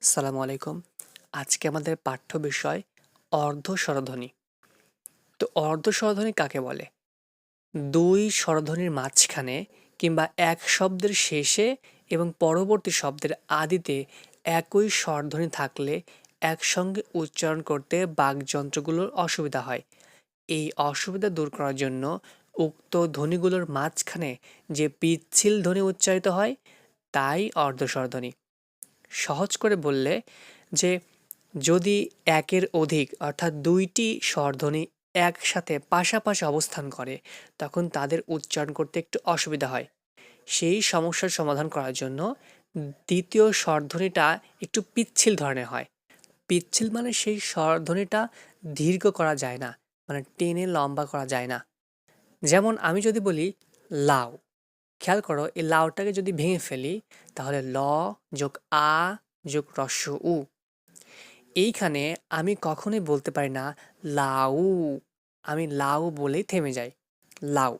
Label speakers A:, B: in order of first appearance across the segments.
A: আসসালামু আলাইকুম। আজকে আমাদের পাঠ্য বিষয় অর্ধ স্বরধ্বনি। তো অর্ধ স্বরধ্বনি কাকে বলে? দুই স্বরধ্বনির মাঝখানে কিংবা এক শব্দের শেষে এবং পরবর্তী শব্দের আদিতে একই স্বরধ্বনি থাকলে একসঙ্গে উচ্চারণ করতে বাকযন্ত্রগুলোর অসুবিধা হয়। এই অসুবিধা দূর করার জন্য উক্ত ধ্বনিগুলোর মাঝখানে যে পিচ্ছিল ধ্বনি উচ্চারিত হয় তাই অর্ধ স্বরধ্বনি। সহজ করে বললে যে যদি একের অধিক অর্থাৎ দুইটি স্বরধ্বনি একসাথে পাশাপাশি অবস্থান করে তখন তাদের উচ্চারণ করতে একটু অসুবিধা হয়। সেই সমস্যার সমাধান করার জন্য দ্বিতীয় স্বরধ্বনিটা একটু পিচ্ছিল ধরনের হয়। পিচ্ছিল মানে সেই স্বরধ্বনিটা দীর্ঘ করা যায় না, মানে টেনে লম্বা করা যায় না। যেমন আমি যদি বলি লাউ, খেয়াল করো এই লাউটাকে যদি ভেঙে ফেলি তাহলে ল যোগ আ যোগ রস্য উ। এইখানে আমি কখনোই বলতে পারি না লাউ, আমি লাউ বলেই থেমে যাই, লাউ।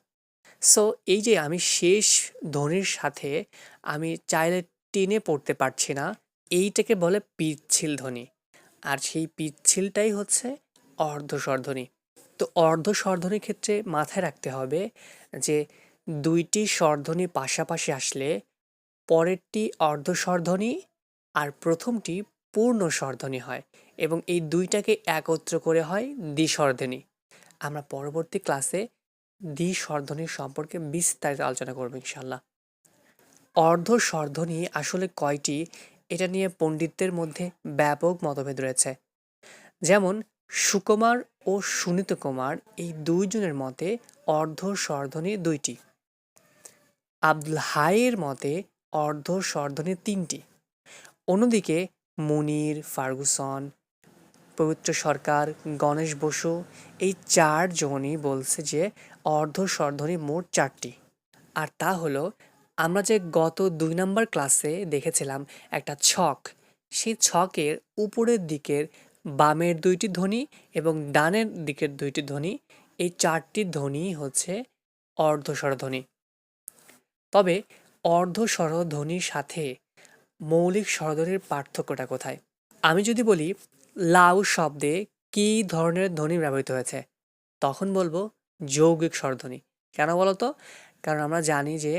A: সো এই যে আমি শেষ ধ্বনির সাথে আমি চাইলে টেনে পড়তে পারছি না, এইটাকে বলে পিচ্ছিল ধ্বনি। আর সেই পিচ্ছিলটাই হচ্ছে অর্ধস্বরধ্বনি। তো অর্ধস্বরধ্বনির ক্ষেত্রে মাথায় রাখতে হবে যে দুইটি স্বরধ্বনি পাশাপাশি আসলে পরেরটি অর্ধস্বরধ্বনি আর প্রথমটি পূর্ণ স্বরধ্বনি হয় এবং এই দুইটাকে একত্র করে হয় দ্বিস্বরধ্বনি। আমরা পরবর্তী ক্লাসে দ্বিস্বরধ্বনির সম্পর্কে বিস্তারিত আলোচনা করব ইনশাল্লাহ। অর্ধ স্বরধ্বনি আসলে কয়টি, এটা নিয়ে পণ্ডিতদের মধ্যে ব্যাপক মতভেদ রয়েছে। যেমন সুকুমার ও সুনীত কুমার এই দুইজনের মতে অর্ধ স্বরধ্বনি দুইটি, আব্দুল হাইয়ের মতে অর্ধ স্বরধ্বনি তিনটি। অন্যদিকে মুনির, ফার্গুসন, পবিত্র সরকার, গণেশ বসু এই চারজনই বলছে যে অর্ধ স্বরধ্বনি মোট চারটি। আর তা হলো আমরা যে গত 2 নম্বর ক্লাসে দেখেছিলাম একটা ছক, সেই ছকের উপরের দিকের বামের দুইটি ধ্বনি এবং ডানের দিকের দুইটি ধ্বনি, এই চারটি ধ্বনি হচ্ছে অর্ধস্বরধ্বনি। তবে অর্ধস্বরধ্বনির সাথে মৌলিক স্বরধ্বনির পার্থক্যটা কোথায়? আমি যদি বলি লাউ শব্দে কী ধরনের ধ্বনি ব্যবহৃত হয়েছে, তখন বলবো যৌগিক স্বরধ্বনি। কেন বলতো? কারণ আমরা জানি যে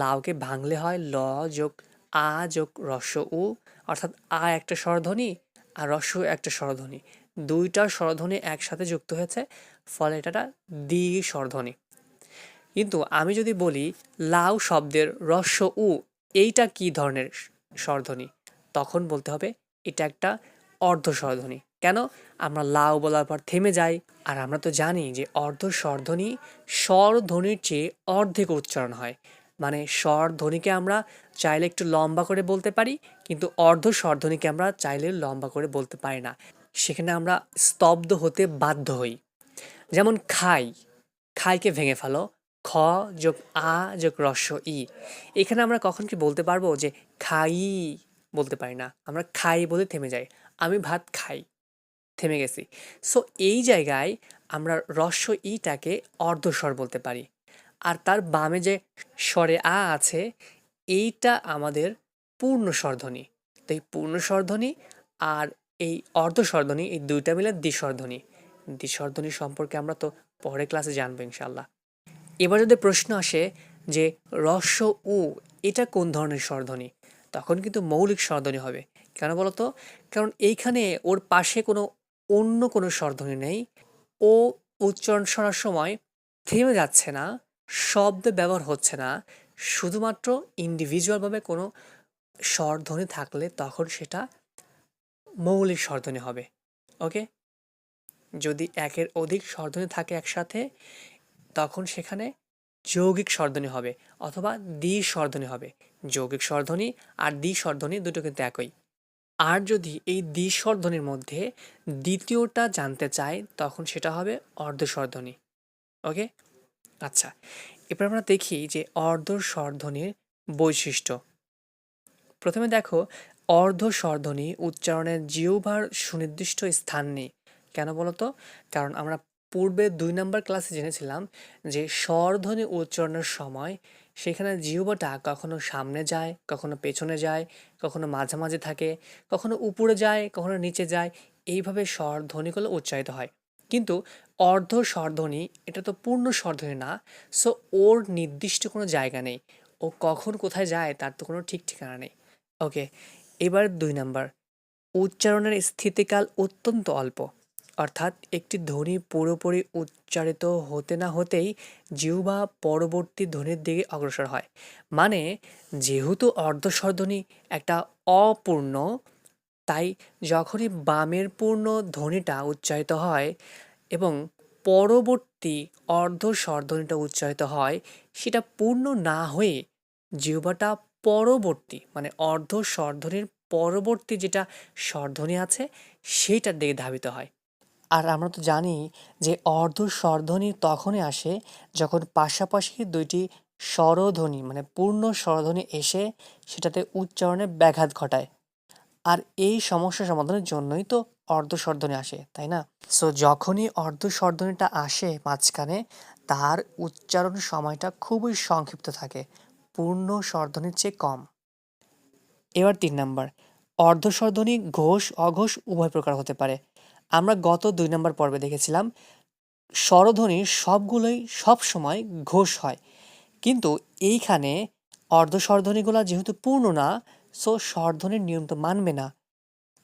A: লাউকে ভাঙলে হয় ল যোগ আ যোগ রস্য উ, অর্থাৎ আ একটা স্বরধ্বনি আর রস্য উ একটা স্বরধ্বনি, দুইটা স্বরধ্বনি একসাথে যুক্ত হয়েছে, ফলে এটা দ্বি স্বরধ্বনি। কিন্তু আমি যদি বলি লাউ শব্দের রস্য উ এইটা কি ধরনের স্বরধ্বনি, তখন বলতে হবে এটা একটা অর্ধ স্বরধ্বনি। কেন? আমরা লাউ বলার পর থেমে যাই, আর আমরা তো জানি যে অর্ধ স্বরধ্বনি স্বরধ্বনির চেয়ে অর্ধেক উচ্চারণ হয়। মানে স্বরধ্বনিকে আমরা চাইলে একটু লম্বা করে বলতে পারি, কিন্তু অর্ধ স্বরধ্বনিকে আমরা চাইলে লম্বা করে বলতে পারি না। সেখানে আমরা স্তব্ধ হতে বাধ্য হই। যেমন খাই, খাইকে ভেঙে ফেলো, খ যোগ আ যোগ রস্য ই। এখানে আমরা কখন কি বলতে পারবো যে খাই, বলতে পারি না, আমরা খাই বলে থেমে যাই। আমি ভাত খাই, থেমে গেছি। সো এই জায়গায় আমরা রস্য ইটাকে অর্ধস্বর বলতে পারি। আর তার বামে যে স্বরে আ আছে, এইটা আমাদের পূর্ণ স্বরধ্বনি। তো এই পূর্ণ স্বরধ্বনি আর এই অর্ধ স্বরধ্বনি এই দুইটা মিলে দ্বিস্বরধ্বনি। দ্বিস্বরধ্বনি সম্পর্কে আমরা তো পরের ক্লাসে জানবো ইনশাল্লাহ। এবার যদি প্রশ্ন আসে যে রস্য উ এটা কোন ধরনের স্বরধ্বনি, তখন কিন্তু মৌলিক স্বরধ্বনি হবে। কেন বলতো? কারণ এইখানে ওর পাশে কোনো অন্য কোনো স্বরধ্বনি নেই। ও উচ্চারণ শোনার সময় থেমে যাচ্ছে না, শব্দ ব্যবহার হচ্ছে না, শুধুমাত্র ইন্ডিভিজুয়ালভাবে কোনো স্বরধ্বনি থাকলে তখন সেটা মৌলিক স্বরধ্বনি হবে। ওকে? যদি একের অধিক স্বরধ্বনি থাকে একসাথে তখন সেখানে যৌগিক স্বরধ্বনি হবে অথবা দ্বি-স্বরধ্বনি হবে। যৌগিক স্বরধ্বনি আর দ্বি-স্বরধ্বনি দুটো কিন্তু একই। আর যদি এই দ্বি-স্বরধ্বনির মধ্যে দ্বিতীয়টা জানতে চাই তখন সেটা হবে অর্ধস্বরধ্বনি। ওকে? আচ্ছা, এবার আমরা দেখি যে অর্ধস্বরধ্বনির বৈশিষ্ট্য। প্রথমে দেখো, অর্ধস্বরধ্বনি উচ্চারণের জিহ্বার সুনির্দিষ্ট স্থান নেই। কেন বলতো? কারণ আমরা পূর্বে 2 নম্বর ক্লাসে জেনেছিলাম যে স্বরধ্বনি উচ্চারণের সময় সেখানে জিহ্বাটা কখনো সামনে যায়, কখনো পেছনে যায়, কখনো মাঝামাঝি থাকে, কখনো উপরে যায়, কখনো নিচে যায়। এইভাবে স্বরধ্বনিগুলো উচ্চারিত হয়। কিন্তু অর্ধ স্বরধ্বনি এটা তো পূর্ণ স্বরধ্বনি না। সো ওর নির্দিষ্ট কোনো জায়গা নেই। ও কখন কোথায় যায় তার তো কোনো ঠিক ঠিকানা নেই। ওকে, এবার ২ নাম্বার, উচ্চারণের স্থিতিকাল অত্যন্ত অল্প। অর্থাৎ একটি ধ্বনি পুরোপুরি উচ্চারিত হতে না হতেই জিহ্বা পরবর্তী ধ্বনির দিকে অগ্রসর হয়। মানে যেহেতু অর্ধস্বরধ্বনি একটা অপূর্ণ, তাই যখনই বামের পূর্ণ ধ্বনিটা উচ্চারিত হয় এবং পরবর্তী অর্ধ স্বরধ্বনিটা উচ্চারিত হয়, সেটা পূর্ণ না হয়ে জিহ্বাটা পরবর্তী মানে অর্ধ স্বরধ্বনির পরবর্তী যেটা স্বরধ্বনি আছে সেইটার দিকে ধাবিত হয়। আর আমরা তো জানি যে অর্ধ স্বরধ্বনি তখনই আসে যখন পাশাপাশি দুইটি স্বরধ্বনি মানে পূর্ণ স্বরধ্বনি এসে সেটাতে উচ্চারণে ব্যাঘাত ঘটায়। আর এই সমস্যা সমাধানের জন্যই তো অর্ধস্বরধ্বনি আসে, তাই না? সো যখনই অর্ধস্বরধ্বনিটা আসে মাঝখানে, তার উচ্চারণ সময়টা খুবই সংক্ষিপ্ত থাকে, পূর্ণ স্বরধ্বনির চেয়ে কম। এবার ৩ নাম্বার, অর্ধস্বরধ্বনি ঘোষ অঘোষ উভয় প্রকার হতে পারে। আমরা গত ২ নাম্বার পর্বে দেখেছিলাম স্বরধ্বনির সবগুলোই সবসময় ঘোষ হয়, কিন্তু এইখানে অর্ধস্বরধ্বনিগুলো যেহেতু পূর্ণ না, সো স্বরধ্বনির নিয়ম তো মানবে না।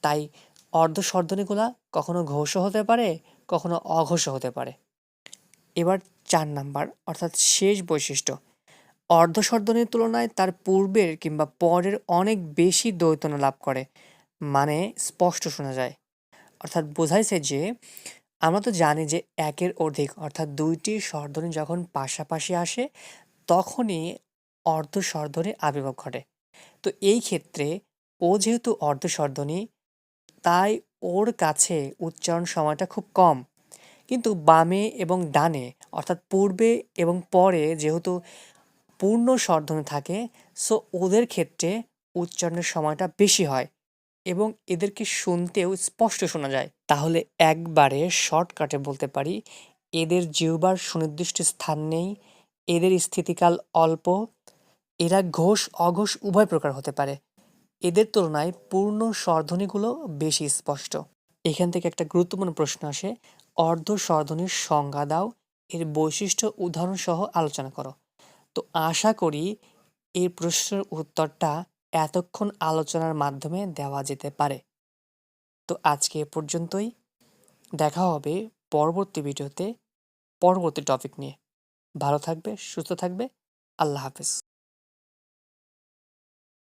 A: তাই অর্ধস্বরধ্বনিগুলা কখনো ঘোষও হতে পারে, কখনো অঘোষও হতে পারে। এবার ৪ নাম্বার অর্থাৎ শেষ বৈশিষ্ট্য, অর্ধস্বরধ্বনির তুলনায় তার পূর্বের কিংবা পরের অনেক বেশি দ্বৈতনা লাভ করে, মানে স্পষ্ট শোনা যায়। অর্থাৎ বোঝাইছে যে আমরা তো জানি যে একের অধিক অর্থাৎ দুইটি স্বরধ্বনি যখন পাশাপাশি আসে তখনই অর্ধস্বরধ্বনির আবির্ভাব ঘটে। তো এই ক্ষেত্রে ও যেহেতু অর্ধস্বরধ্বনি, তাই ওর কাছে উচ্চারণ সময়টা খুব কম। কিন্তু বামে এবং ডানে অর্থাৎ পূর্বে এবং পরে যেহেতু পূর্ণ স্বরধ্বনি থাকে, সো ওদের ক্ষেত্রে উচ্চারণের সময়টা বেশি হয় এবং এদেরকে শুনতেও স্পষ্ট শোনা যায়। তাহলে একবারে শর্টকাটে বলতে পারি, এদের জিহ্বার সুনির্দিষ্ট স্থান নেই, এদের স্থিতিকাল অল্প, এরা ঘোষ অঘোষ উভয় প্রকার হতে পারে। এদের তুলনায় পূর্ণ স্বরধ্বনিগুলো বেশি স্পষ্ট। এখান থেকে একটা গুরুত্বপূর্ণ প্রশ্ন আসে, অর্ধ স্বরধ্বনির সংজ্ঞা দাও, এর বৈশিষ্ট্য উদাহরণ সহ আলোচনা করো। তো আশা করি এই প্রশ্নের উত্তরটা এতক্ষণ আলোচনার মাধ্যমে দেওয়া যেতে পারে। তো আজকে এ পর্যন্তই, দেখা হবে পরবর্তী ভিডিওতে পরবর্তী টপিক নিয়ে। ভালো থাকবে, সুস্থ থাকবে, আল্লাহ হাফেজ।